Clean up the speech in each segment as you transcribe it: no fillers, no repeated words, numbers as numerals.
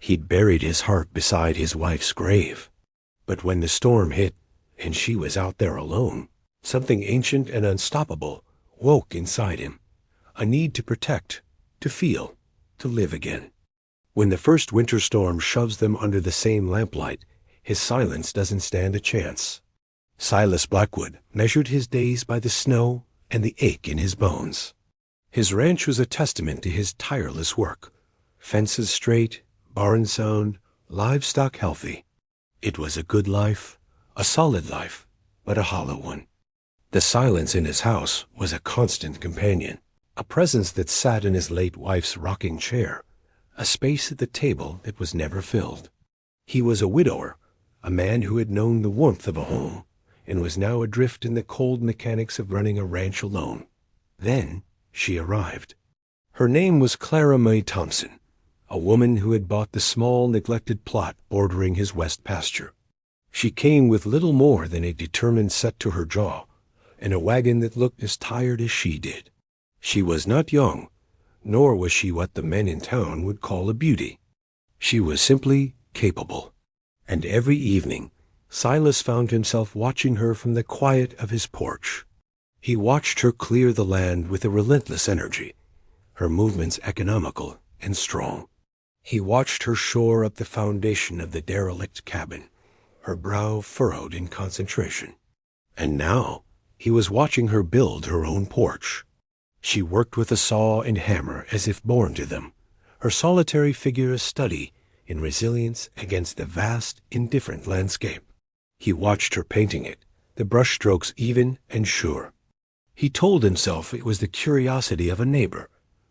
He'd buried his heart beside his wife's grave. But when the storm hit, and she was out there alone, something ancient and unstoppable woke inside him. A need to protect, to feel, to live again. When the first winter storm shoves them under the same lamplight, his silence doesn't stand a chance. Silas Blackwood measured his days by the snow and the ache in his bones. His ranch was a testament to his tireless work. Fences straight, barns sound, livestock healthy. It was a good life, a solid life, but a hollow one. The silence in his house was a constant companion, a presence that sat in his late wife's rocking chair, a space at the table that was never filled. He was a widower, a man who had known the warmth of a home, and was now adrift in the cold mechanics of running a ranch alone. Then she arrived. Her name was Clara Mae Thompson, a woman who had bought the small, neglected plot bordering his west pasture. She came with little more than a determined set to her jaw, and a wagon that looked as tired as she did. She was not young, nor was she what the men in town would call a beauty. She was simply capable. And every evening, Silas found himself watching her from the quiet of his porch. He watched her clear the land with a relentless energy, her movements economical and strong. He watched her shore up the foundation of the derelict cabin, her brow furrowed in concentration. And now he was watching her build her own porch. She worked with a saw and hammer as if born to them, her solitary figure a study in resilience against the vast, indifferent landscape. He watched her painting it, the brushstrokes even and sure. He told himself it was the curiosity of a neighbor,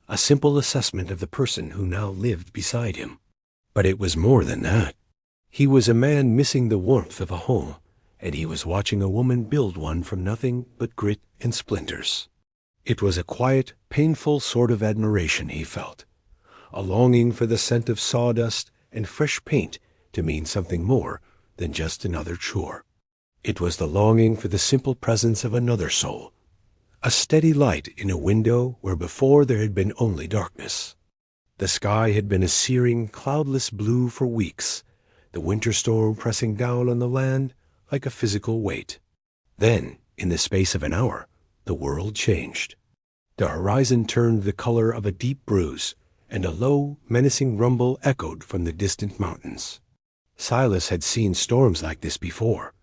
a simple assessment of the person who now lived beside him. But it was more than that. He was a man missing the warmth of a home, and he was watching a woman build one from nothing but grit and splinters. It was a quiet, painful sort of admiration he felt, a longing for the scent of sawdust and fresh paint to mean something more than just another chore. It was the longing for the simple presence of another soul, a steady light in a window where before there had been only darkness. The sky had been a searing, cloudless blue for weeks, the winter storm pressing down on the land like a physical weight. Then, in the space of an hour, the world changed. The horizon turned the color of a deep bruise, and a low, menacing rumble echoed from the distant mountains. Silas had seen storms like this before.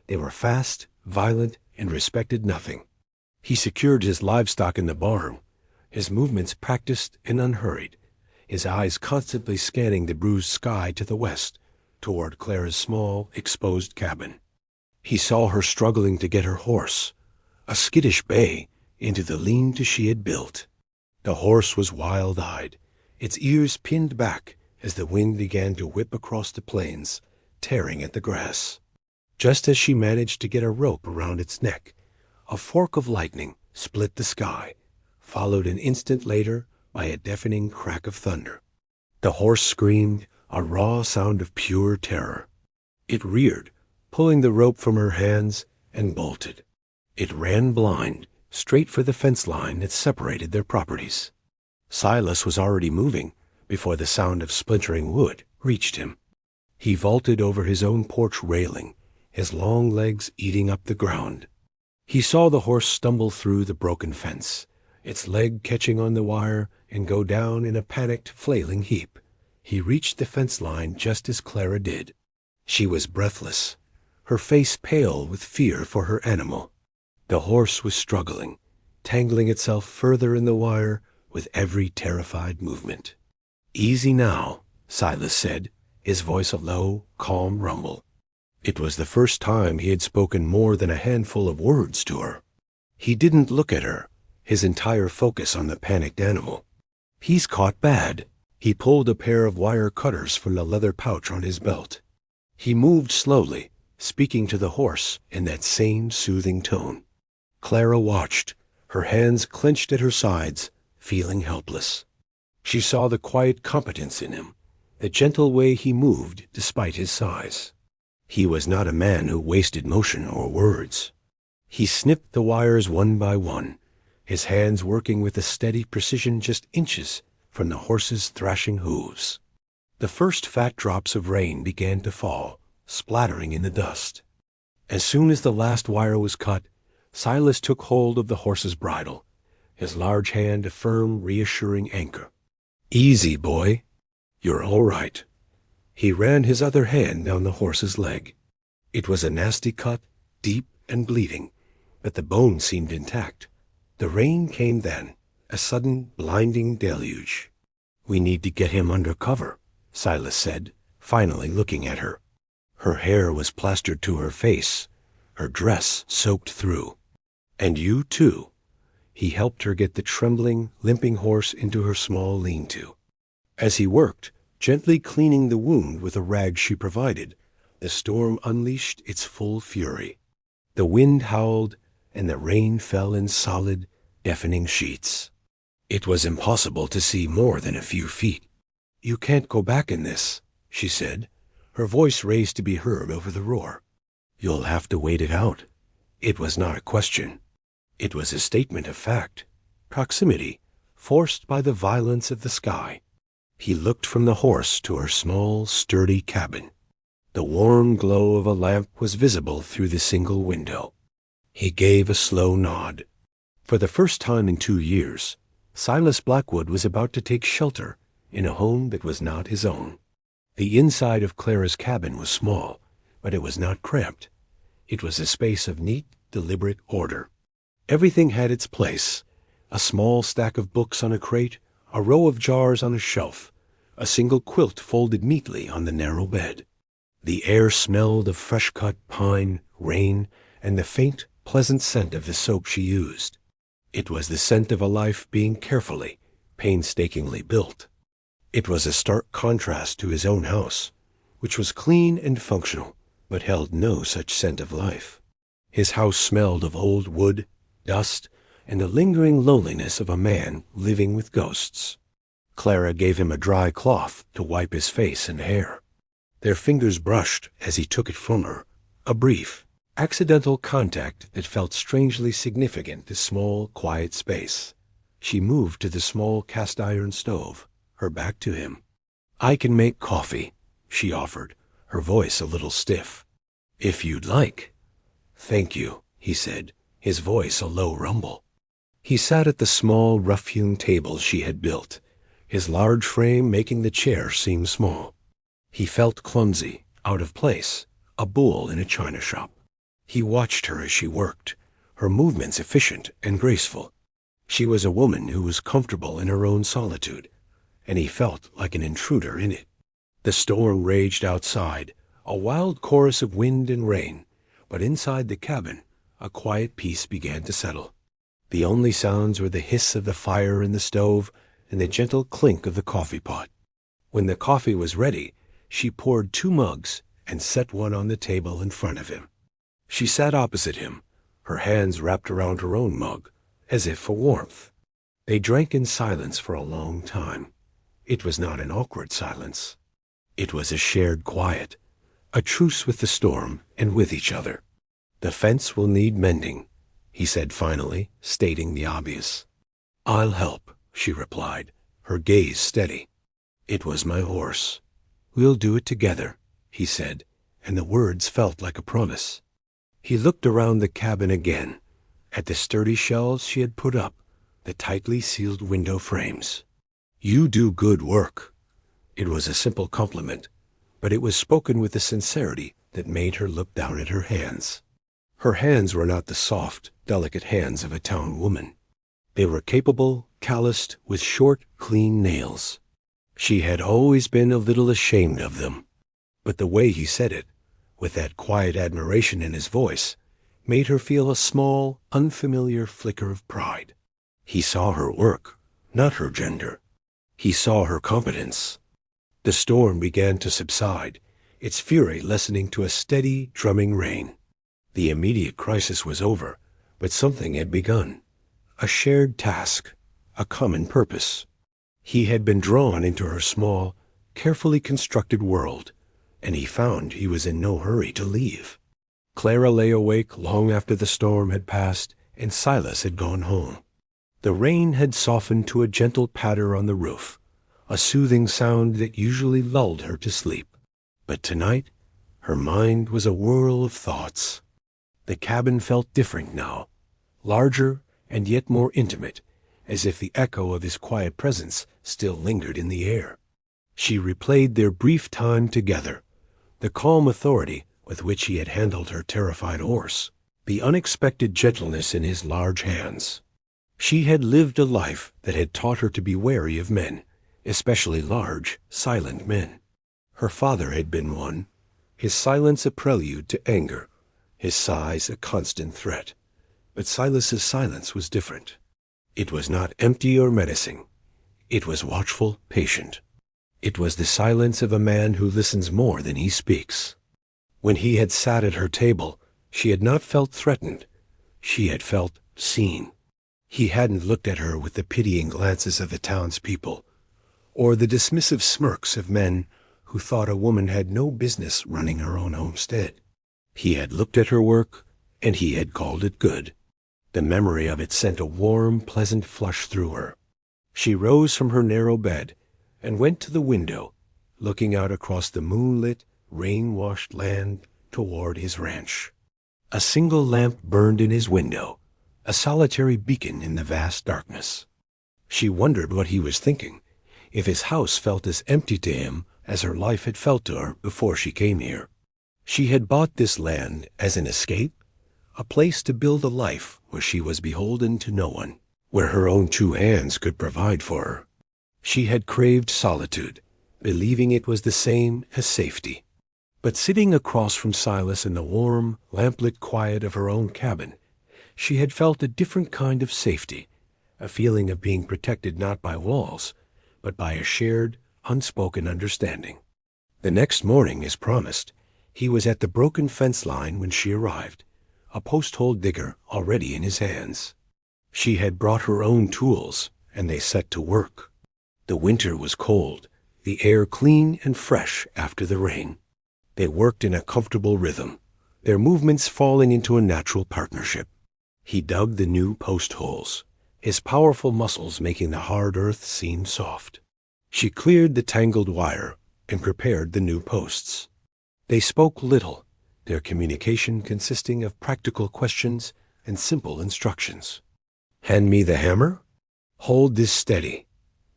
They were fast, violent, and respected nothing. He secured his livestock in the barn, his movements practiced and unhurried, his eyes constantly scanning the bruised sky to the west, toward Clara's small, exposed cabin. He saw her struggling to get her horse, a skittish bay, into the lean-to she had built. The horse was wild-eyed, its ears pinned back as the wind began to whip across the plains, tearing at the grass. Just as she managed to get a rope around its neck, a fork of lightning split the sky, followed an instant later by a deafening crack of thunder. The horse screamed, a raw sound of pure terror. It reared, pulling the rope from her hands, and bolted. It ran blind, straight for the fence line that separated their properties. Silas was already moving before the sound of splintering wood reached him. He vaulted over his own porch railing, his long legs eating up the ground. He saw the horse stumble through the broken fence, its leg catching on the wire, and go down in a panicked, flailing heap. He reached the fence line just as Clara did. She was breathless, her face pale with fear for her animal. The horse was struggling, tangling itself further in the wire with every terrified movement. "Easy now," Silas said, his voice a low, calm rumble. It was the first time he had spoken more than a handful of words to her. He didn't look at her, his entire focus on the panicked animal. "He's caught bad." He pulled a pair of wire cutters from the leather pouch on his belt. He moved slowly, speaking to the horse in that same soothing tone. Clara watched, her hands clenched at her sides, feeling helpless. She saw the quiet competence in him, the gentle way he moved despite his size. He was not a man who wasted motion or words. He snipped the wires one by one, his hands working with a steady precision just inches from the horse's thrashing hooves. The first fat drops of rain began to fall, splattering in the dust. As soon as the last wire was cut, Silas took hold of the horse's bridle, his large hand a firm, reassuring anchor. "Easy, boy. You're all right." He ran his other hand down the horse's leg. It was a nasty cut, deep and bleeding, but the bone seemed intact. The rain came then, a sudden, blinding deluge. "We need to get him under cover," Silas said, finally looking at her. Her hair was plastered to her face, her dress soaked through. "And you, too." He helped her get the trembling, limping horse into her small lean-to. As he worked, gently cleaning the wound with a rag she provided, the storm unleashed its full fury. The wind howled, and the rain fell in solid, deafening sheets. It was impossible to see more than a few feet. "You can't go back in this," she said, her voice raised to be heard over the roar. "You'll have to wait it out." It was not a question. It was a statement of fact, proximity, forced by the violence of the sky. He looked from the horse to her small, sturdy cabin. The warm glow of a lamp was visible through the single window. He gave a slow nod. For the first time in 2 years, Silas Blackwood was about to take shelter in a home that was not his own. The inside of Clara's cabin was small, but it was not cramped. It was a space of neat, deliberate order. Everything had its place: a small stack of books on a crate, a row of jars on a shelf, a single quilt folded neatly on the narrow bed. The air smelled of fresh-cut pine, rain, and the faint, pleasant scent of the soap she used. It was the scent of a life being carefully, painstakingly built. It was a stark contrast to his own house, which was clean and functional, but held no such scent of life. His house smelled of old wood, dust, and the lingering loneliness of a man living with ghosts. Clara gave him a dry cloth to wipe his face and hair. Their fingers brushed as he took it from her, a brief, accidental contact that felt strangely significant to small, quiet space. She moved to the small cast-iron stove, her back to him. "I can make coffee," she offered, her voice a little stiff. "If you'd like." "Thank you," he said, his voice a low rumble. He sat at the small, rough-hewn table she had built, his large frame making the chair seem small. He felt clumsy, out of place, a bull in a china shop. He watched her as she worked, her movements efficient and graceful. She was a woman who was comfortable in her own solitude, and he felt like an intruder in it. The storm raged outside, a wild chorus of wind and rain, but inside the cabin a quiet peace began to settle. The only sounds were the hiss of the fire in the stove and the gentle clink of the coffee pot. When the coffee was ready, she poured 2 mugs and set one on the table in front of him. She sat opposite him, her hands wrapped around her own mug, as if for warmth. They drank in silence for a long time. It was not an awkward silence. It was a shared quiet, a truce with the storm and with each other. "The fence will need mending," he said finally, stating the obvious. "I'll help," she replied, her gaze steady. "It was my horse." "We'll do it together," he said, and the words felt like a promise. He looked around the cabin again, at the sturdy shelves she had put up, the tightly sealed window frames. "You do good work." It was a simple compliment, but it was spoken with a sincerity that made her look down at her hands. Her hands were not the soft, delicate hands of a town woman. They were capable, calloused, with short, clean nails. She had always been a little ashamed of them, but the way he said it, with that quiet admiration in his voice, made her feel a small, unfamiliar flicker of pride. He saw her work, not her gender. He saw her competence. The storm began to subside, its fury lessening to a steady, drumming rain. The immediate crisis was over, but something had begun. A shared task, a common purpose. He had been drawn into her small, carefully constructed world, and he found he was in no hurry to leave. Clara lay awake long after the storm had passed and Silas had gone home. The rain had softened to a gentle patter on the roof, a soothing sound that usually lulled her to sleep. But tonight, her mind was a whirl of thoughts. The cabin felt different now, larger and yet more intimate, as if the echo of his quiet presence still lingered in the air. She replayed their brief time together, the calm authority with which he had handled her terrified horse, the unexpected gentleness in his large hands. She had lived a life that had taught her to be wary of men, especially large, silent men. Her father had been one, his silence a prelude to anger, his sighs a constant threat. But Silas's silence was different. It was not empty or menacing. It was watchful, patient. It was the silence of a man who listens more than he speaks. When he had sat at her table, she had not felt threatened. She had felt seen. He hadn't looked at her with the pitying glances of the townspeople, or the dismissive smirks of men who thought a woman had no business running her own homestead. He had looked at her work, and he had called it good. The memory of it sent a warm, pleasant flush through her. She rose from her narrow bed and went to the window, looking out across the moonlit, rain-washed land toward his ranch. A single lamp burned in his window, a solitary beacon in the vast darkness. She wondered what he was thinking, if his house felt as empty to him as her life had felt to her before she came here. She had bought this land as an escape, a place to build a life where she was beholden to no one, where her own two hands could provide for her. She had craved solitude, believing it was the same as safety. But sitting across from Silas in the warm, lamplit quiet of her own cabin, she had felt a different kind of safety, a feeling of being protected not by walls, but by a shared, unspoken understanding. The next morning, as promised, he was at the broken fence line when she arrived, a post-hole digger already in his hands. She had brought her own tools, and they set to work. The winter was cold, the air clean and fresh after the rain. They worked in a comfortable rhythm, their movements falling into a natural partnership. He dug the new post holes, his powerful muscles making the hard earth seem soft. She cleared the tangled wire and prepared the new posts. They spoke little, their communication consisting of practical questions and simple instructions. Hand me the hammer. Hold this steady.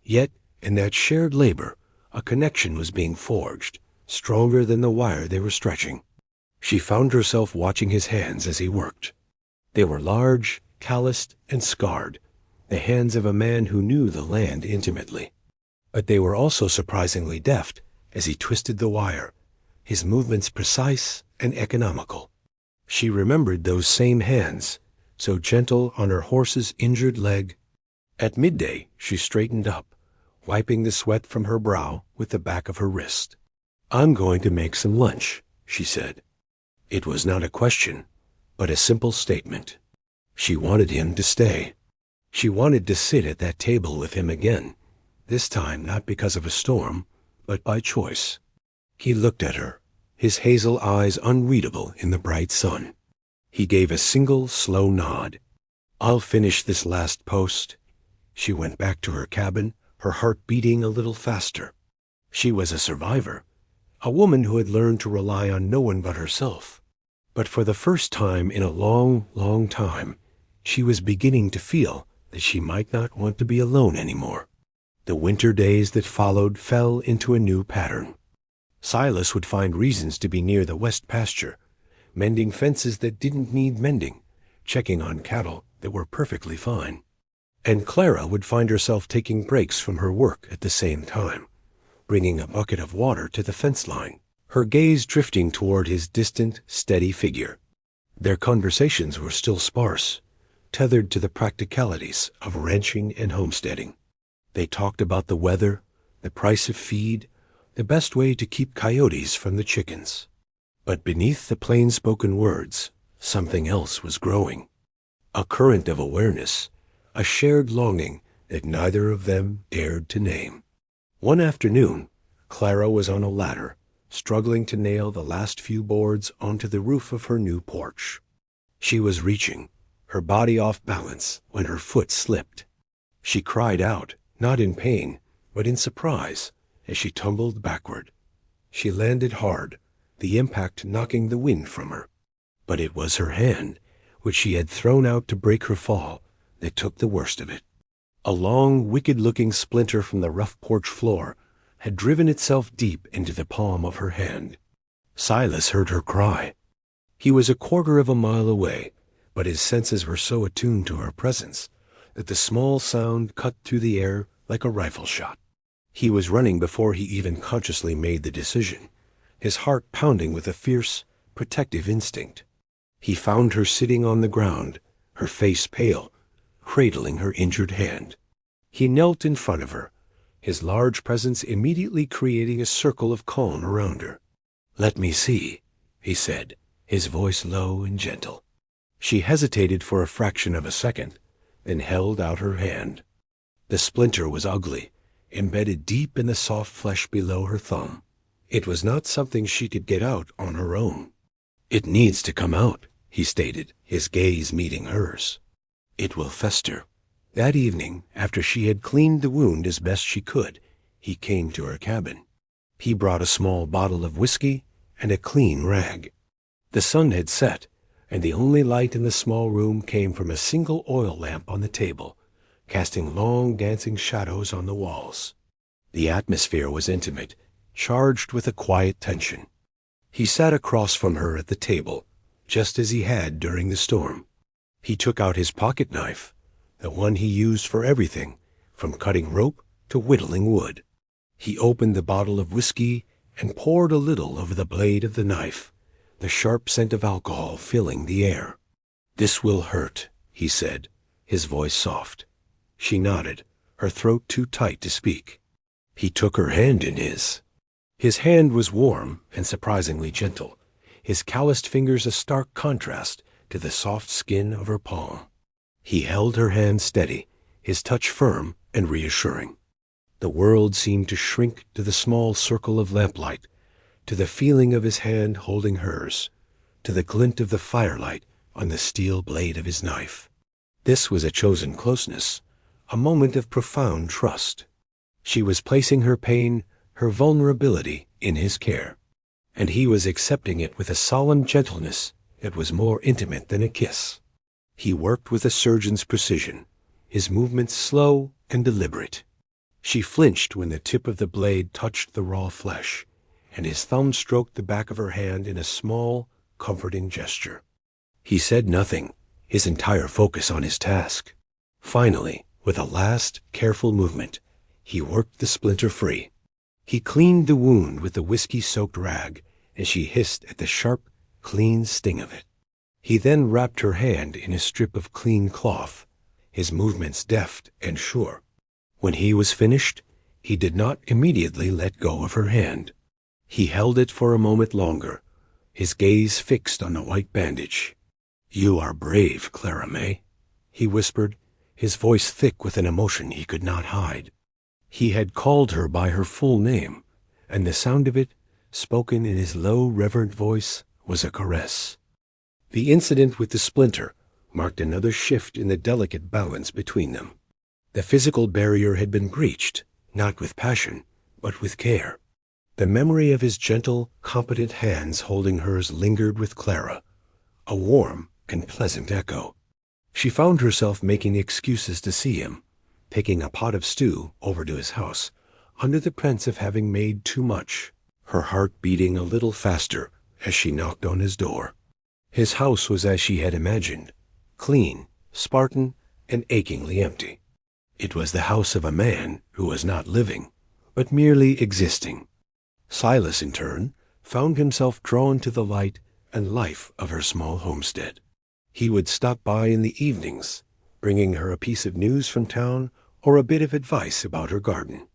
Yet, in that shared labor, a connection was being forged, stronger than the wire they were stretching. She found herself watching his hands as he worked. They were large, calloused, and scarred, the hands of a man who knew the land intimately. But they were also surprisingly deft as he twisted the wire, his movements precise and economical. She remembered those same hands, so gentle on her horse's injured leg. At midday she straightened up, wiping the sweat from her brow with the back of her wrist. "I'm going to make some lunch," she said. It was not a question, but a simple statement. She wanted him to stay. She wanted to sit at that table with him again, this time not because of a storm, but by choice. He looked at her, his hazel eyes unreadable in the bright sun. He gave a single slow nod. "I'll finish this last post." She went back to her cabin, her heart beating a little faster. She was a survivor, a woman who had learned to rely on no one but herself. But for the first time in a long, long time, she was beginning to feel that she might not want to be alone anymore. The winter days that followed fell into a new pattern. Silas would find reasons to be near the west pasture, mending fences that didn't need mending, checking on cattle that were perfectly fine. And Clara would find herself taking breaks from her work at the same time, bringing a bucket of water to the fence line, her gaze drifting toward his distant, steady figure. Their conversations were still sparse, tethered to the practicalities of ranching and homesteading. They talked about the weather, the price of feed, the best way to keep coyotes from the chickens. But beneath the plain-spoken words, something else was growing. A current of awareness, a shared longing that neither of them dared to name. One afternoon, Clara was on a ladder, struggling to nail the last few boards onto the roof of her new porch. She was reaching, her body off balance, when her foot slipped. She cried out, not in pain, but in surprise as she tumbled backward. She landed hard, the impact knocking the wind from her. But it was her hand, which she had thrown out to break her fall, that took the worst of it. A long, wicked-looking splinter from the rough porch floor had driven itself deep into the palm of her hand. Silas heard her cry. He was a quarter of a mile away, but his senses were so attuned to her presence that the small sound cut through the air like a rifle shot. He was running before he even consciously made the decision, his heart pounding with a fierce, protective instinct. He found her sitting on the ground, her face pale, cradling her injured hand. He knelt in front of her, his large presence immediately creating a circle of calm around her. "Let me see," he said, his voice low and gentle. She hesitated for a fraction of a second, then held out her hand. The splinter was ugly, embedded deep in the soft flesh below her thumb. It was not something she could get out on her own. "It needs to come out," he stated, his gaze meeting hers. "It will fester." That evening, after she had cleaned the wound as best she could, he came to her cabin. He brought a small bottle of whiskey and a clean rag. The sun had set, and the only light in the small room came from a single oil lamp on the table, casting long dancing shadows on the walls. The atmosphere was intimate, charged with a quiet tension. He sat across from her at the table, just as he had during the storm. He took out his pocket knife, the one he used for everything, from cutting rope to whittling wood. He opened the bottle of whiskey and poured a little over the blade of the knife, the sharp scent of alcohol filling the air. "This will hurt," he said, his voice soft. She nodded, her throat too tight to speak. He took her hand in his. His hand was warm and surprisingly gentle, his calloused fingers a stark contrast to the soft skin of her palm. He held her hand steady, his touch firm and reassuring. The world seemed to shrink to the small circle of lamplight, to the feeling of his hand holding hers, to the glint of the firelight on the steel blade of his knife. This was a chosen closeness, a moment of profound trust. She was placing her pain, her vulnerability, in his care, and he was accepting it with a solemn gentleness that was more intimate than a kiss. He worked with a surgeon's precision, his movements slow and deliberate. She flinched when the tip of the blade touched the raw flesh, and his thumb stroked the back of her hand in a small, comforting gesture. He said nothing, his entire focus on his task. Finally, with a last, careful movement, he worked the splinter free. He cleaned the wound with the whiskey-soaked rag as she hissed at the sharp, clean sting of it. He then wrapped her hand in a strip of clean cloth, his movements deft and sure. When he was finished, he did not immediately let go of her hand. He held it for a moment longer, his gaze fixed on the white bandage. "You are brave, Clara Mae," he whispered, his voice thick with an emotion he could not hide. He had called her by her full name, and the sound of it, spoken in his low, reverent voice, was a caress. The incident with the splinter marked another shift in the delicate balance between them. The physical barrier had been breached, not with passion, but with care. The memory of his gentle, competent hands holding hers lingered with Clara, a warm and pleasant echo. She found herself making excuses to see him, taking a pot of stew over to his house, under the pretense of having made too much, her heart beating a little faster as she knocked on his door. His house was as she had imagined, clean, Spartan, and achingly empty. It was the house of a man who was not living, but merely existing. Silas, in turn, found himself drawn to the light and life of her small homestead. He would stop by in the evenings, bringing her a piece of news from town or a bit of advice about her garden.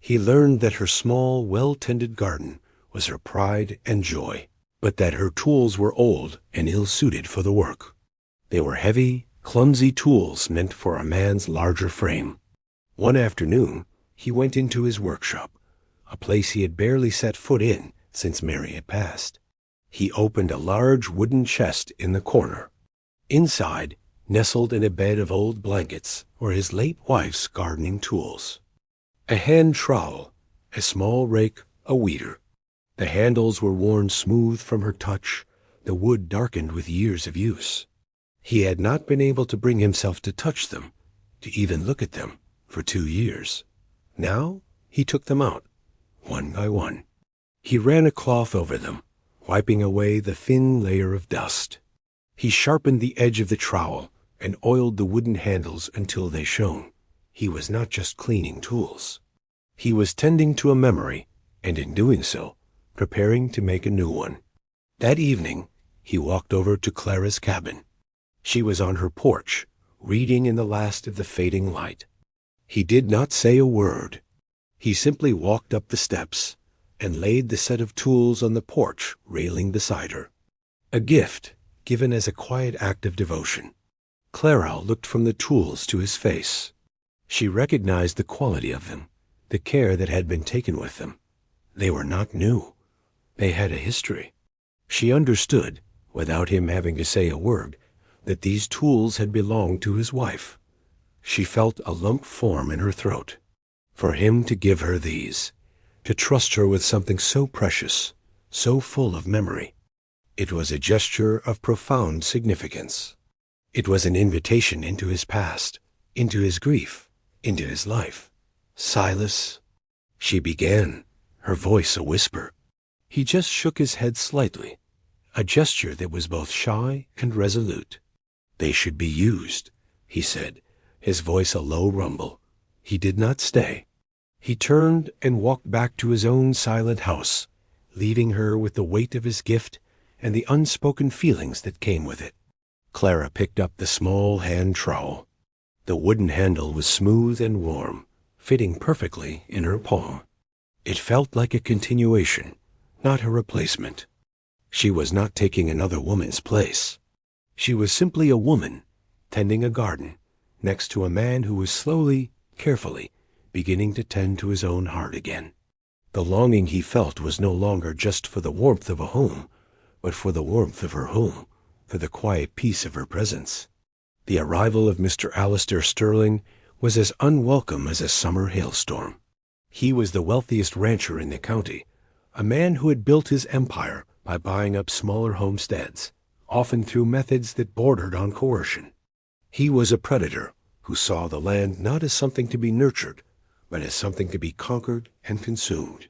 He learned that her small, well-tended garden was her pride and joy, but that her tools were old and ill-suited for the work. They were heavy, clumsy tools meant for a man's larger frame. One afternoon, he went into his workshop, a place he had barely set foot in since Mary had passed. He opened a large wooden chest in the corner. Inside, nestled in a bed of old blankets, were his late wife's gardening tools. A hand trowel, a small rake, a weeder. The handles were worn smooth from her touch, the wood darkened with years of use. He had not been able to bring himself to touch them, to even look at them, for 2 years. Now he took them out, one by one. He ran a cloth over them, wiping away the thin layer of dust. He sharpened the edge of the trowel and oiled the wooden handles until they shone. He was not just cleaning tools. He was tending to a memory, and in doing so, preparing to make a new one. That evening, he walked over to Clara's cabin. She was on her porch, reading in the last of the fading light. He did not say a word. He simply walked up the steps and laid the set of tools on the porch railing beside her. A gift given as a quiet act of devotion. Clara looked from the tools to his face. She recognized the quality of them, the care that had been taken with them. They were not new. They had a history. She understood, without him having to say a word, that these tools had belonged to his wife. She felt a lump form in her throat. For him to give her these, to trust her with something so precious, so full of memory. It was a gesture of profound significance. It was an invitation into his past, into his grief, into his life. "Silas," she began, her voice a whisper. He just shook his head slightly, a gesture that was both shy and resolute. "They should be used," he said, his voice a low rumble. He did not stay. He turned and walked back to his own silent house, leaving her with the weight of his gift and the unspoken feelings that came with it. Clara picked up the small hand trowel. The wooden handle was smooth and warm, fitting perfectly in her palm. It felt like a continuation, not a replacement. She was not taking another woman's place. She was simply a woman, tending a garden, next to a man who was slowly, carefully, beginning to tend to his own heart again. The longing he felt was no longer just for the warmth of a home, but for the warmth of her home, for the quiet peace of her presence. The arrival of Mr. Alistair Sterling was as unwelcome as a summer hailstorm. He was the wealthiest rancher in the county, a man who had built his empire by buying up smaller homesteads, often through methods that bordered on coercion. He was a predator who saw the land not as something to be nurtured, but as something to be conquered and consumed.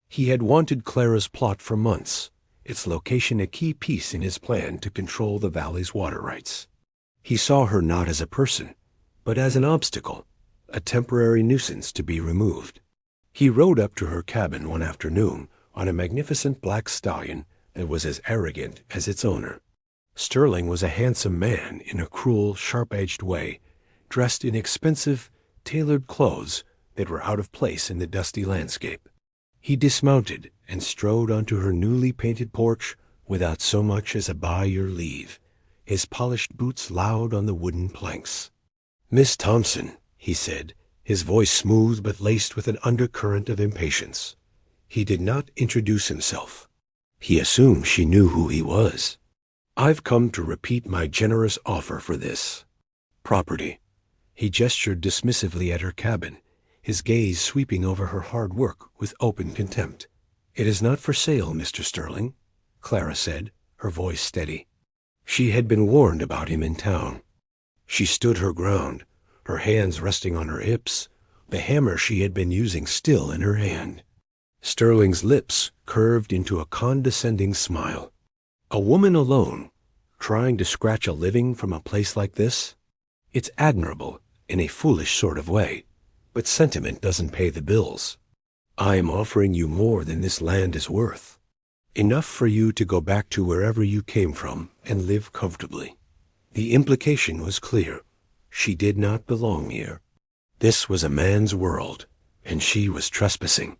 He had wanted Clara's plot for months, its location a key piece in his plan to control the valley's water rights. He saw her not as a person, but as an obstacle, a temporary nuisance to be removed. He rode up to her cabin one afternoon on a magnificent black stallion that was as arrogant as its owner. Sterling was a handsome man in a cruel, sharp-edged way, dressed in expensive, tailored clothes that were out of place in the dusty landscape. He dismounted and strode onto her newly painted porch without so much as a "by your leave," his polished boots loud on the wooden planks. "Miss Thompson," he said, his voice smooth but laced with an undercurrent of impatience. He did not introduce himself. He assumed she knew who he was. "I've come to repeat my generous offer for this property." He gestured dismissively at her cabin, his gaze sweeping over her hard work with open contempt. "It is not for sale, Mr. Sterling," Clara said, her voice steady. She had been warned about him in town. She stood her ground, her hands resting on her hips, the hammer she had been using still in her hand. Sterling's lips curved into a condescending smile. "A woman alone, trying to scratch a living from a place like this? It's admirable in a foolish sort of way, but sentiment doesn't pay the bills. I am offering you more than this land is worth. Enough for you to go back to wherever you came from and live comfortably." The implication was clear. She did not belong here. This was a man's world, and she was trespassing.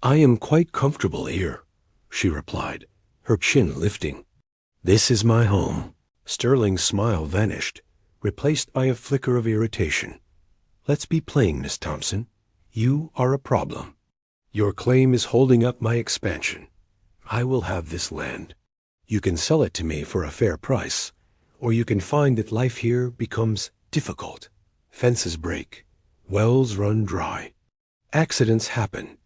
"I am quite comfortable here," she replied, her chin lifting. "This is my home." Sterling's smile vanished, replaced by a flicker of irritation. "Let's be plain, Miss Thompson. You are a problem. Your claim is holding up my expansion. I will have this land. You can sell it to me for a fair price, or you can find that life here becomes difficult. Fences break, wells run dry. Accidents happen.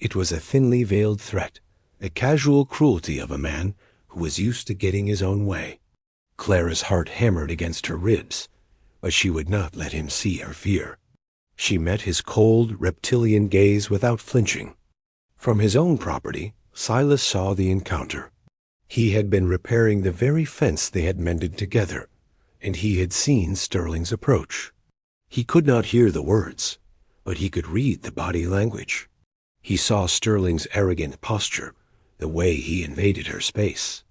It was a thinly veiled threat, a casual cruelty of a man who was used to getting his own way. Clara's heart hammered against her ribs, but she would not let him see her fear. She met his cold, reptilian gaze without flinching. From his own property, Silas saw the encounter. He had been repairing the very fence they had mended together, and he had seen Sterling's approach. He could not hear the words, but he could read the body language. He saw Sterling's arrogant posture, the way he invaded her space.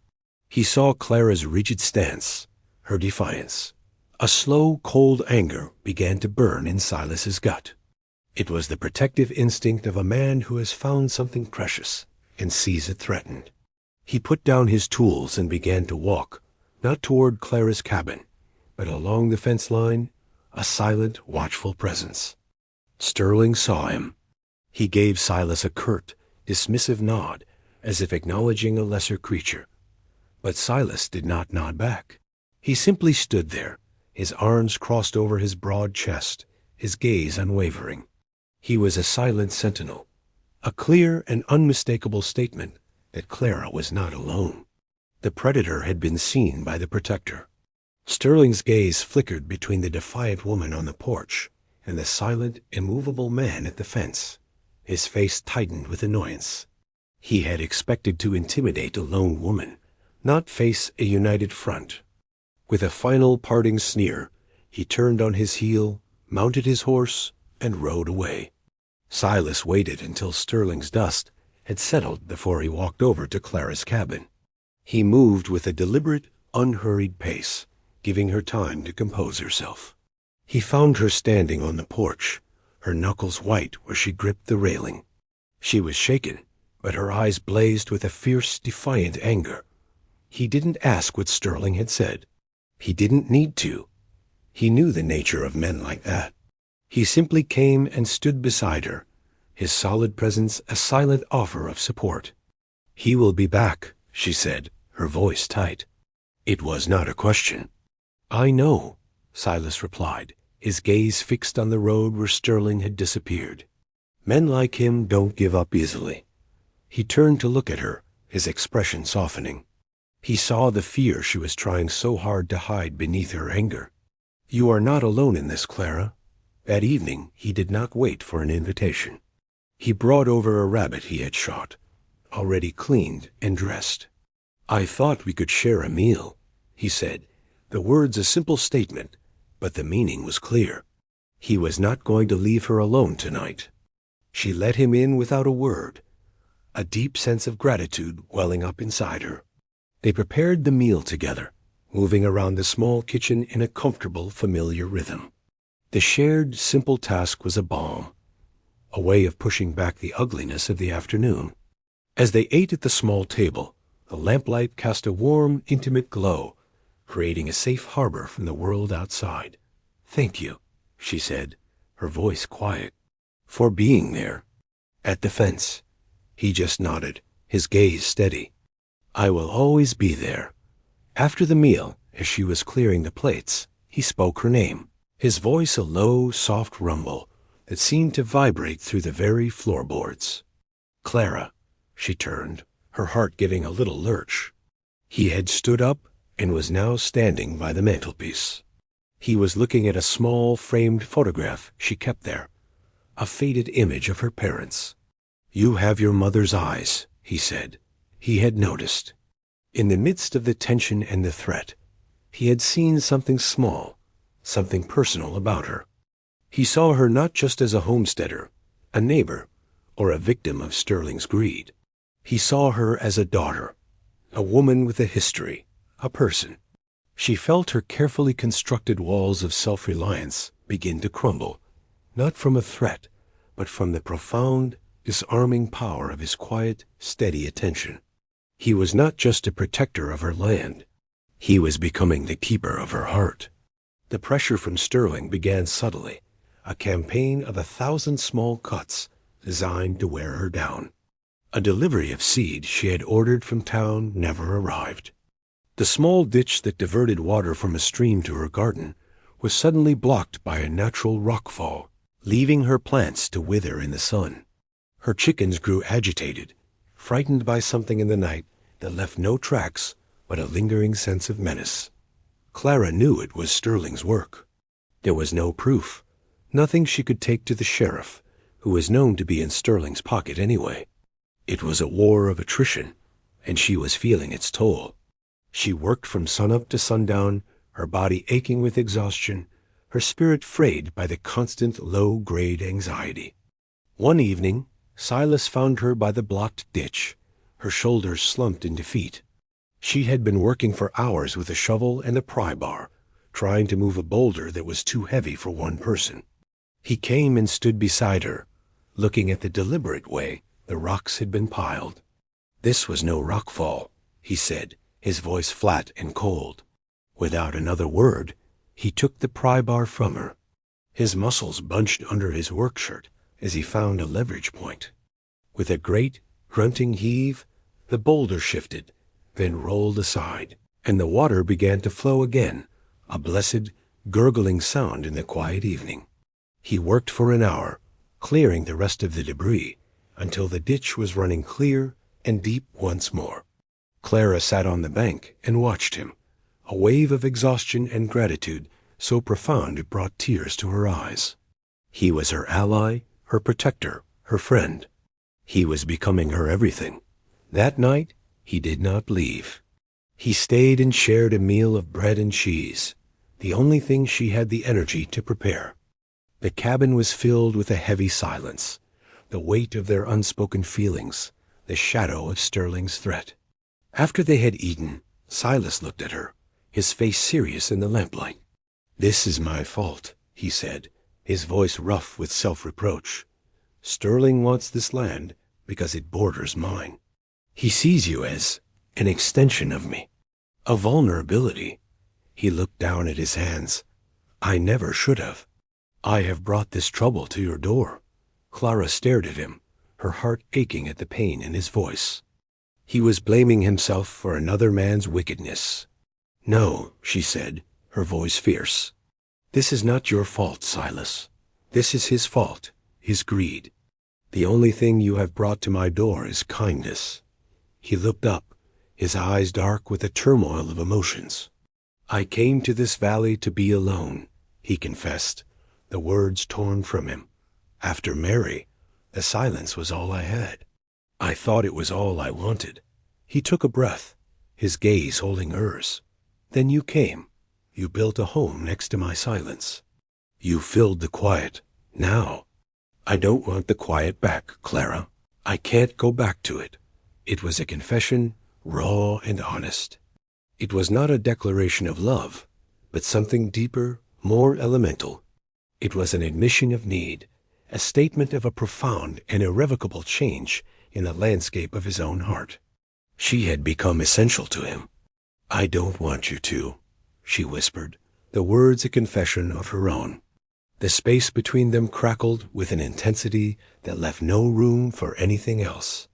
He saw Clara's rigid stance, her defiance. A slow, cold anger began to burn in Silas's gut. It was the protective instinct of a man who has found something precious and sees it threatened. He put down his tools and began to walk, not toward Clara's cabin, but along the fence line, a silent, watchful presence. Sterling saw him. He gave Silas a curt, dismissive nod, as if acknowledging a lesser creature. But Silas did not nod back. He simply stood there, his arms crossed over his broad chest, his gaze unwavering. He was a silent sentinel, a clear and unmistakable statement that Clara was not alone. The predator had been seen by the protector. Sterling's gaze flickered between the defiant woman on the porch and the silent, immovable man at the fence. His face tightened with annoyance. He had expected to intimidate a lone woman, not face a united front. With a final parting sneer, he turned on his heel, mounted his horse, and rode away. Silas waited until Sterling's dust had settled before he walked over to Clara's cabin. He moved with a deliberate, unhurried pace, giving her time to compose herself. He found her standing on the porch, her knuckles white where she gripped the railing. She was shaken, but her eyes blazed with a fierce, defiant anger. He didn't ask what Sterling had said. He didn't need to. He knew the nature of men like that. He simply came and stood beside her, his solid presence a silent offer of support. "He will be back," she said, her voice tight. It was not a question. "I know," Silas replied, his gaze fixed on the road where Sterling had disappeared. Men like him don't give up easily. He turned to look at her, his expression softening. He saw the fear she was trying so hard to hide beneath her anger. "You are not alone in this, Clara." That evening he did not wait for an invitation. He brought over a rabbit he had shot, already cleaned and dressed. "I thought we could share a meal," he said, the words a simple statement, but the meaning was clear. He was not going to leave her alone tonight. She let him in without a word, a deep sense of gratitude welling up inside her. They prepared the meal together, moving around the small kitchen in a comfortable, familiar rhythm. The shared, simple task was a balm, a way of pushing back the ugliness of the afternoon. As they ate at the small table, the lamplight cast a warm, intimate glow, creating a safe harbor from the world outside. "Thank you," she said, her voice quiet, "for being there." At the fence, he just nodded, his gaze steady. "I will always be there." After the meal, as she was clearing the plates, he spoke her name, his voice a low, soft rumble that seemed to vibrate through the very floorboards. "Clara." She turned, her heart giving a little lurch. He had stood up and was now standing by the mantelpiece. He was looking at a small framed photograph she kept there, a faded image of her parents. "You have your mother's eyes," he said. He had noticed. In the midst of the tension and the threat, he had seen something small, something personal about her. He saw her not just as a homesteader, a neighbor, or a victim of Sterling's greed. He saw her as a daughter, a woman with a history, a person. She felt her carefully constructed walls of self-reliance begin to crumble, not from a threat, but from the profound, disarming power of his quiet, steady attention. He was not just a protector of her land. He was becoming the keeper of her heart. The pressure from Sterling began subtly, a campaign of 1,000 small cuts designed to wear her down. A delivery of seed she had ordered from town never arrived. The small ditch that diverted water from a stream to her garden was suddenly blocked by a natural rockfall, leaving her plants to wither in the sun. Her chickens grew agitated, frightened by something in the night that left no tracks but a lingering sense of menace. Clara knew it was Sterling's work. There was no proof, nothing she could take to the sheriff, who was known to be in Sterling's pocket anyway. It was a war of attrition, and she was feeling its toll. She worked from sunup to sundown, her body aching with exhaustion, her spirit frayed by the constant low-grade anxiety. One evening, Silas found her by the blocked ditch, her shoulders slumped in defeat. She had been working for hours with a shovel and a pry bar, trying to move a boulder that was too heavy for one person. He came and stood beside her, looking at the deliberate way the rocks had been piled. "This was no rockfall," he said, his voice flat and cold. Without another word, he took the pry bar from her. His muscles bunched under his work shirt as he found a leverage point. With a great, grunting heave, the boulder shifted, then rolled aside, and the water began to flow again, a blessed, gurgling sound in the quiet evening. He worked for an hour, clearing the rest of the debris, until the ditch was running clear and deep once more. Clara sat on the bank and watched him, a wave of exhaustion and gratitude so profound it brought tears to her eyes. He was her ally, her protector, her friend. He was becoming her everything. That night, he did not leave. He stayed and shared a meal of bread and cheese, the only thing she had the energy to prepare. The cabin was filled with a heavy silence, the weight of their unspoken feelings, the shadow of Sterling's threat. After they had eaten, Silas looked at her, his face serious in the lamplight. "This is my fault," he said, his voice rough with self-reproach. "Sterling wants this land because it borders mine. He sees you as an extension of me, a vulnerability." He looked down at his hands. "I never should have. I have brought this trouble to your door." Clara stared at him, her heart aching at the pain in his voice. He was blaming himself for another man's wickedness. "No," she said, her voice fierce. "This is not your fault, Silas. This is his fault, his greed. The only thing you have brought to my door is kindness." He looked up, his eyes dark with a turmoil of emotions. "I came to this valley to be alone," he confessed, the words torn from him. "After Mary, the silence was all I had. I thought it was all I wanted." He took a breath, his gaze holding hers. "Then you came. You built a home next to my silence. You filled the quiet. Now, I don't want the quiet back, Clara. I can't go back to it." It was a confession, raw and honest. It was not a declaration of love, but something deeper, more elemental. It was an admission of need, a statement of a profound and irrevocable change in the landscape of his own heart. She had become essential to him. "I don't want you to," she whispered, the words a confession of her own. The space between them crackled with an intensity that left no room for anything else.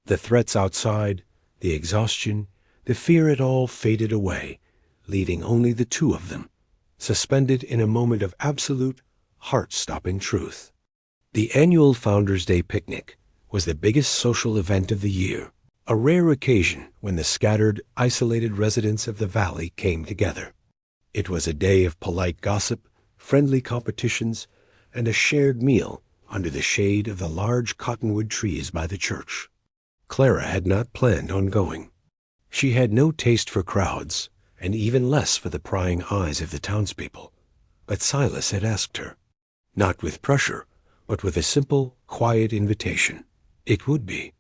The threats outside, the exhaustion, the fear, it all faded away, leaving only the two of them, suspended in a moment of absolute, heart-stopping truth. The annual Founders' Day picnic was the biggest social event of the year, a rare occasion when the scattered, isolated residents of the valley came together. It was a day of polite gossip, friendly competitions, and a shared meal under the shade of the large cottonwood trees by the church. Clara had not planned on going. She had no taste for crowds, and even less for the prying eyes of the townspeople. But Silas had asked her, not with pressure, but with a simple, quiet invitation. It would be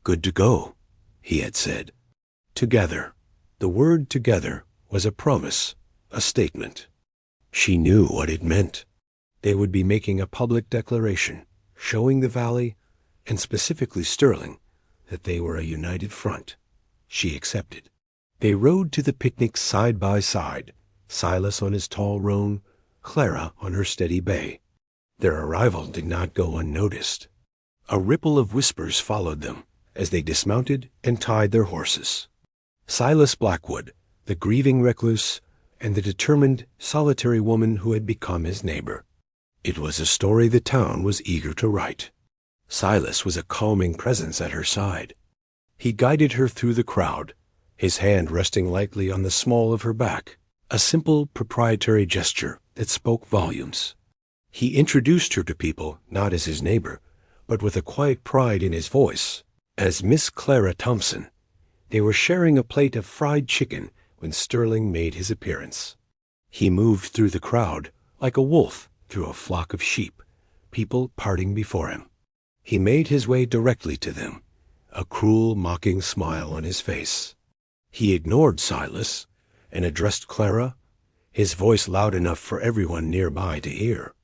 good to go, he had said. Together. The word together was a promise, a statement. She knew what it meant. They would be making a public declaration, showing the valley, and specifically Sterling, that they were a united front. She accepted. They rode to the picnic side by side, Silas on his tall roan, Clara on her steady bay. Their arrival did not go unnoticed. A ripple of whispers followed them as they dismounted and tied their horses. Silas Blackwood, the grieving recluse, and the determined, solitary woman who had become his neighbor. It was a story the town was eager to write. Silas was a calming presence at her side. He guided her through the crowd, his hand resting lightly on the small of her back, a simple proprietary gesture that spoke volumes. He introduced her to people not as his neighbor, but with a quiet pride in his voice, as Miss Clara Thompson. They were sharing a plate of fried chicken when Sterling made his appearance. He moved through the crowd like a wolf through a flock of sheep, people parting before him. He made his way directly to them, a cruel, mocking smile on his face. He ignored Silas and addressed Clara, his voice loud enough for everyone nearby to hear.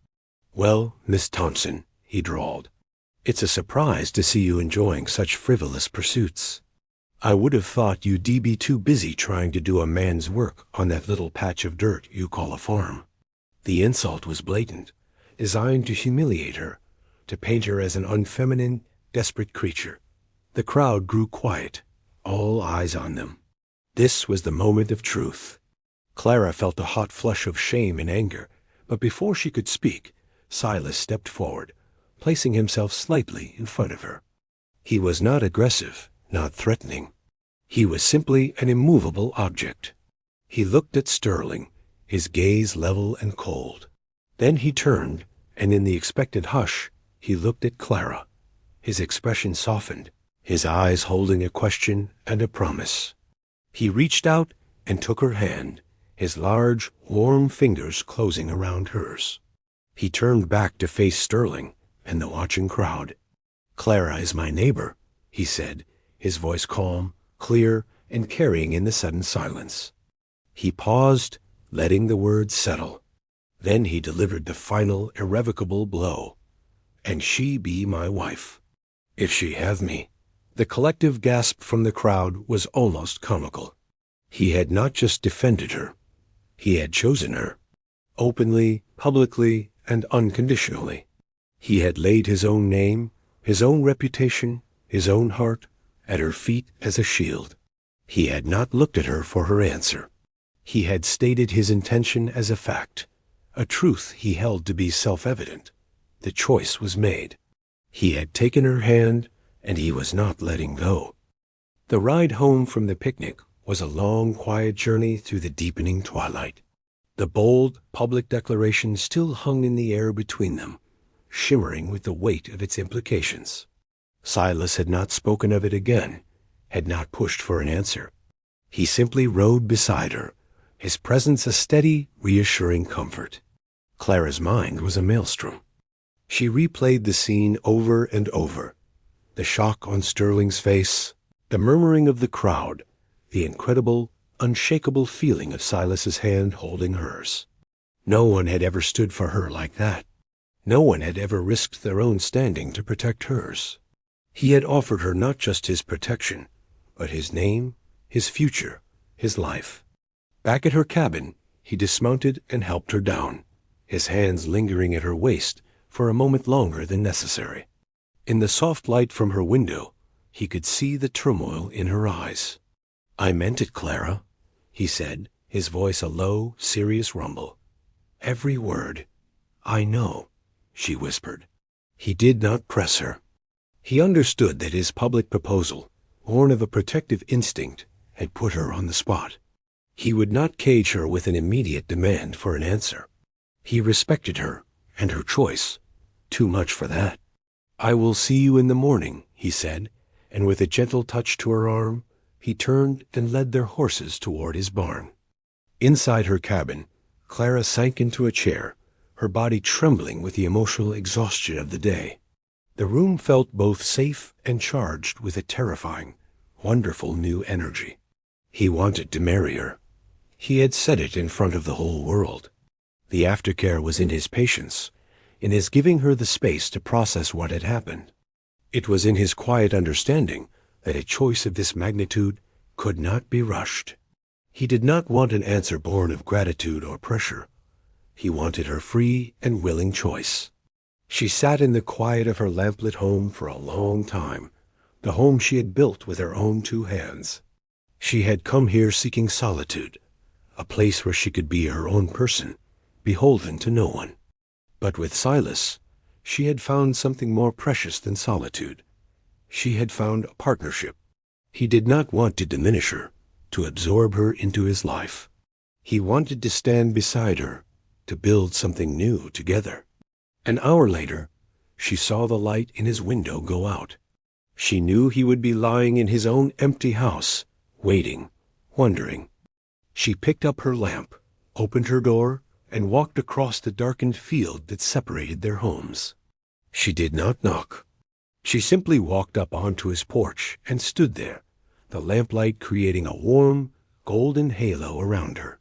"Well, Miss Thompson," he drawled, "it's a surprise to see you enjoying such frivolous pursuits. I would have thought you'd be too busy trying to do a man's work on that little patch of dirt you call a farm." The insult was blatant, designed to humiliate her, to paint her as an unfeminine, desperate creature. The crowd grew quiet, all eyes on them. This was the moment of truth. Clara felt a hot flush of shame and anger, but before she could speak, Silas stepped forward, placing himself slightly in front of her. He was not aggressive, not threatening. He was simply an immovable object. He looked at Sterling, his gaze level and cold. Then he turned, and in the expected hush, he looked at Clara. His expression softened, his eyes holding a question and a promise. He reached out and took her hand, his large, warm fingers closing around hers. He turned back to face Sterling and the watching crowd. "Clara is my neighbor," he said, his voice calm, clear, and carrying in the sudden silence. He paused, letting the words settle. Then he delivered the final, irrevocable blow. "And she be my wife, if she have me." The collective gasp from the crowd was almost comical. He had not just defended her. He had chosen her, openly, publicly, and unconditionally. He had laid his own name, his own reputation, his own heart, at her feet as a shield. He had not looked at her for her answer. He had stated his intention as a fact, a truth he held to be self-evident. The choice was made. He had taken her hand, and he was not letting go. The ride home from the picnic was a long, quiet journey through the deepening twilight. The bold, public declaration still hung in the air between them, shimmering with the weight of its implications. Silas had not spoken of it again, had not pushed for an answer. He simply rode beside her, his presence a steady, reassuring comfort. Clara's mind was a maelstrom. She replayed the scene over and over. The shock on Sterling's face, the murmuring of the crowd, the incredible, unshakable feeling of Silas's hand holding hers. No one had ever stood for her like that. No one had ever risked their own standing to protect hers. He had offered her not just his protection, but his name, his future, his life. Back at her cabin, he dismounted and helped her down, his hands lingering at her waist for a moment longer than necessary. In the soft light from her window, he could see the turmoil in her eyes. "I meant it, Clara," he said, his voice a low, serious rumble. "Every word." "I know," she whispered. He did not press her. He understood that his public proposal, born of a protective instinct, had put her on the spot. He would not cage her with an immediate demand for an answer. He respected her and her choice. Too much for that. "I will see you in the morning," he said, and with a gentle touch to her arm, he turned and led their horses toward his barn. Inside her cabin, Clara sank into a chair, her body trembling with the emotional exhaustion of the day. The room felt both safe and charged with a terrifying, wonderful new energy. He wanted to marry her. He had said it in front of the whole world. The aftercare was in his patience, in his giving her the space to process what had happened. It was in his quiet understanding that a choice of this magnitude could not be rushed. He did not want an answer born of gratitude or pressure. He wanted her free and willing choice. She sat in the quiet of her lamplit home for a long time, the home she had built with her own two hands. She had come here seeking solitude, a place where she could be her own person, beholden to no one. But with Silas, she had found something more precious than solitude. She had found a partnership. He did not want to diminish her, to absorb her into his life. He wanted to stand beside her, to build something new together. An hour later, she saw the light in his window go out. She knew he would be lying in his own empty house, waiting, wondering. She picked up her lamp, opened her door, and walked across the darkened field that separated their homes. She did not knock. She simply walked up onto his porch and stood there, the lamplight creating a warm, golden halo around her.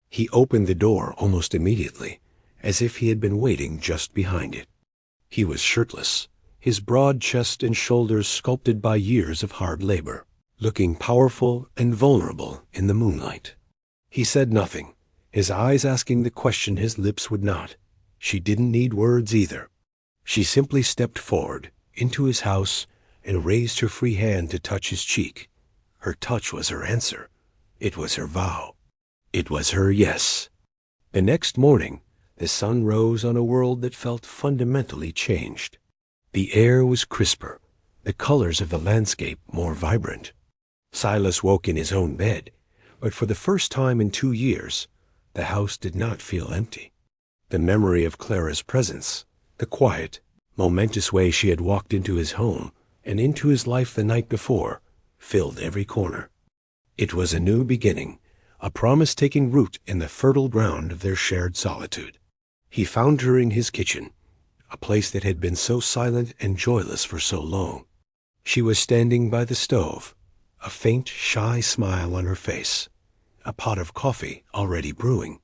He opened the door almost immediately, as if he had been waiting just behind it. He was shirtless, his broad chest and shoulders sculpted by years of hard labor, looking powerful and vulnerable in the moonlight. He said nothing, his eyes asking the question his lips would not. She didn't need words either. She simply stepped forward, into his house, and raised her free hand to touch his cheek. Her touch was her answer. It was her vow. It was her yes. The next morning, the sun rose on a world that felt fundamentally changed. The air was crisper, the colors of the landscape more vibrant. Silas woke in his own bed, but for the first time in 2 years, the house did not feel empty. The memory of Clara's presence, the quiet, momentous way she had walked into his home and into his life the night before, filled every corner. It was a new beginning, a promise taking root in the fertile ground of their shared solitude. He found her in his kitchen, a place that had been so silent and joyless for so long. She was standing by the stove, a faint, shy smile on her face, a pot of coffee already brewing.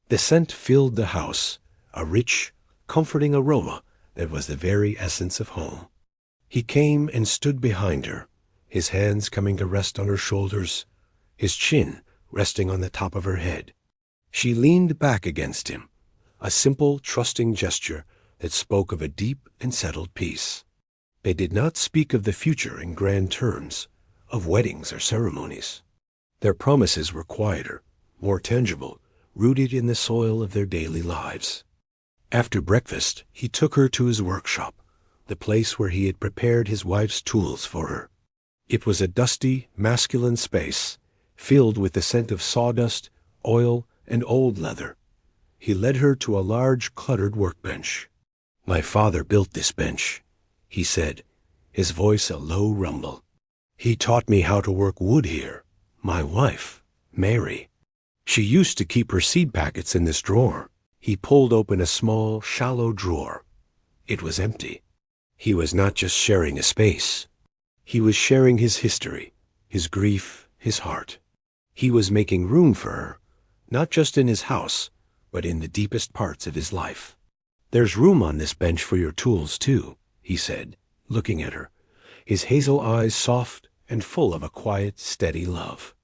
The scent filled the house, a rich, comforting aroma that was the very essence of home. He came and stood behind her, his hands coming to rest on her shoulders, his chin resting on the top of her head. She leaned back against him, a simple, trusting gesture that spoke of a deep and settled peace. They did not speak of the future in grand terms, of weddings or ceremonies. Their promises were quieter, more tangible, rooted in the soil of their daily lives. After breakfast, he took her to his workshop, the place where he had prepared his wife's tools for her. It was a dusty, masculine space, filled with the scent of sawdust, oil, and old leather. He led her to a large, cluttered workbench. "My father built this bench," he said, his voice a low rumble. "He taught me how to work wood here. My wife, Mary. She used to keep her seed packets in this drawer." He pulled open a small, shallow drawer. It was empty. He was not just sharing a space. He was sharing his history, his grief, his heart. He was making room for her, not just in his house, but in the deepest parts of his life. "There's room on this bench for your tools, too," he said, looking at her, his hazel eyes soft and full of a quiet, steady love.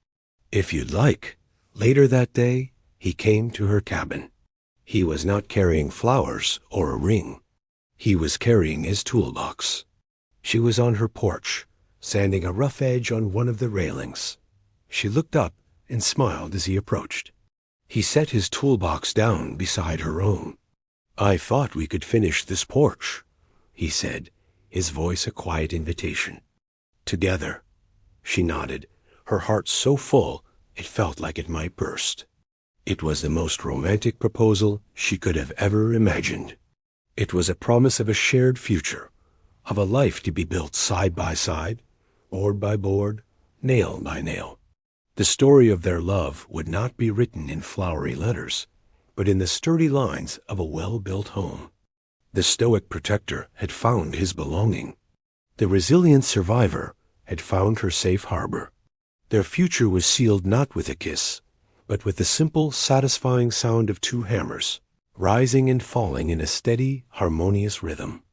"If you'd like." Later that day, he came to her cabin. He was not carrying flowers or a ring. He was carrying his toolbox. She was on her porch, sanding a rough edge on one of the railings. She looked up and smiled as he approached. He set his toolbox down beside her own. "I thought we could finish this porch," he said, his voice a quiet invitation. "Together." She nodded, her heart so full it felt like it might burst. It was the most romantic proposal she could have ever imagined. It was a promise of a shared future, of a life to be built side by side, board by board, nail by nail. The story of their love would not be written in flowery letters, but in the sturdy lines of a well-built home. The stoic protector had found his belonging. The resilient survivor had found her safe harbor. Their future was sealed not with a kiss, but with the simple, satisfying sound of 2 hammers, rising and falling in a steady, harmonious rhythm.